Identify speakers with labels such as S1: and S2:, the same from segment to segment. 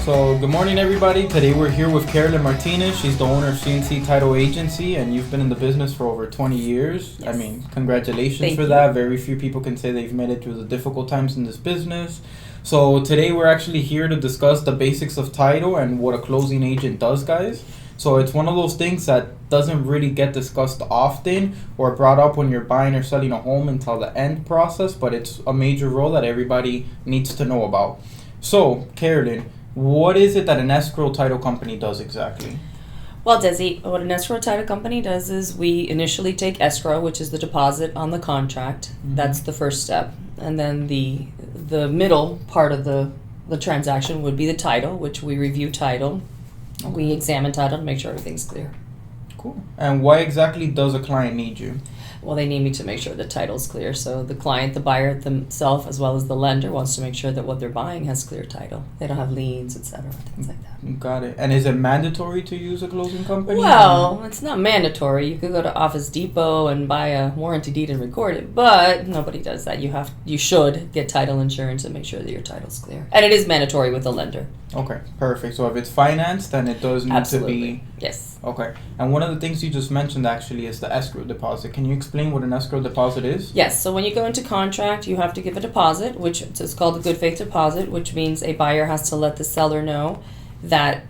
S1: So, good morning, everybody. Today we're here with Carolyn Martinez. She's the owner of C&C Title Agency, and you've been in the business for over 20 years.
S2: Yes.
S1: I mean, congratulations
S2: Thank
S1: for
S2: you.
S1: that. Very few people can say they've made it through the difficult times in this business. So, today we're actually here to discuss the basics of title and what a closing agent does, guys. So, it's one of those things that doesn't really get discussed often or brought up when you're buying or selling a home until the end process, but it's a major role that everybody needs to know about. So, Carolyn, what is it that an escrow title company does exactly?
S2: Well, Desi, what an escrow title company does is we initially take escrow, which is the deposit on the contract.
S1: Mhm.
S2: That's the first step. And then the middle part of the transaction would be the title, which we review title.
S1: Okay.
S2: We examine title to make sure everything's clear.
S1: Cool. And why exactly does a client need you?
S2: Well, they need me to make sure the title's clear. So the client, the buyer themselves, as well as the lender, wants to make sure that what they're buying has clear title. They don't have liens, etc., things like that.
S1: Got it. And is it mandatory to use a closing company?
S2: Well, it's not mandatory. You could go to Office Depot and buy a warranty deed and record it, but nobody does that. You should get title insurance and make sure that your title's clear. And it is mandatory with a lender.
S1: Okay, perfect. So if it's financed, then it does need
S2: Absolutely.
S1: to be...
S2: Yes.
S1: Okay. And one of the things you just mentioned actually is the escrow deposit. Can you explain what an escrow deposit is?
S2: Yes. So when you go into contract, you have to give a deposit, which is called a good faith deposit, which means a buyer has to let the seller know that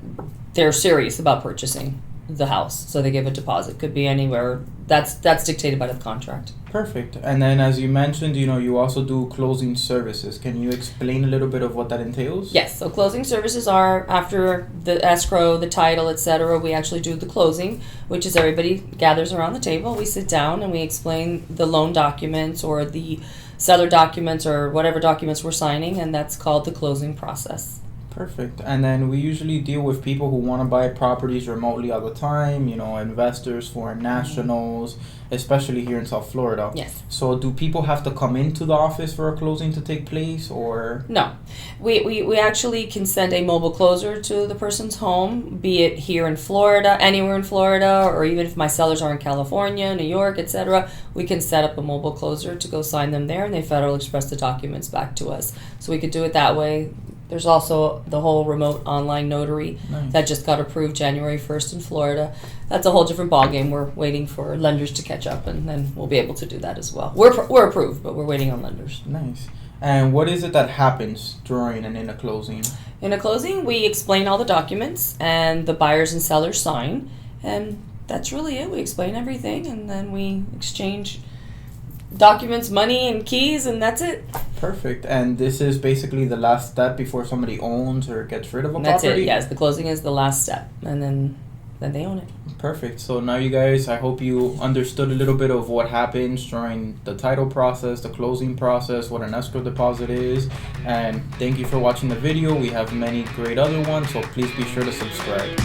S2: they're serious about purchasing the house. So they give a deposit. Could be anywhere. That's dictated by the contract.
S1: Perfect. And then as you mentioned, you also do closing services. Can you explain a little bit of what that entails?
S2: Yes, so closing services are after the escrow, the title, etc. We actually do the closing, which is everybody gathers around the table. We sit down and we explain the loan documents or the seller documents or whatever documents we're signing, and that's called the closing process.
S1: Perfect. And then we usually deal with people who want to buy properties remotely all the time, investors, foreign nationals, especially here in South Florida.
S2: Yes.
S1: So do people have to come into the office for a closing to take place, or?
S2: No. We actually can send a mobile closer to the person's home, be it here in Florida, anywhere in Florida, or even if my sellers are in California, New York, etc., we can set up a mobile closer to go sign them there, and they Federal Express the documents back to us. So we could do it that way. There's also the whole remote online notary
S1: Nice.
S2: that just got approved January 1st in Florida. That's a whole different ballgame. We're waiting for lenders to catch up, and then we'll be able to do that as well. We're approved, but we're waiting on lenders.
S1: Nice. And what is it that happens during and in a closing?
S2: In a closing, we explain all the documents, and the buyers and sellers sign, and that's really it. We explain everything, and then we exchange documents, money, and keys, and that's it.
S1: Perfect. And this is basically the last step before somebody owns or gets rid of a
S2: And that's
S1: property?
S2: it. Yes, the closing is the last step, and then they own it.
S1: Perfect. So now you guys, I hope you understood a little bit of what happens during the title process, the closing process, what an escrow deposit is. And thank you for watching the video. We have many great other ones, so please be sure to subscribe.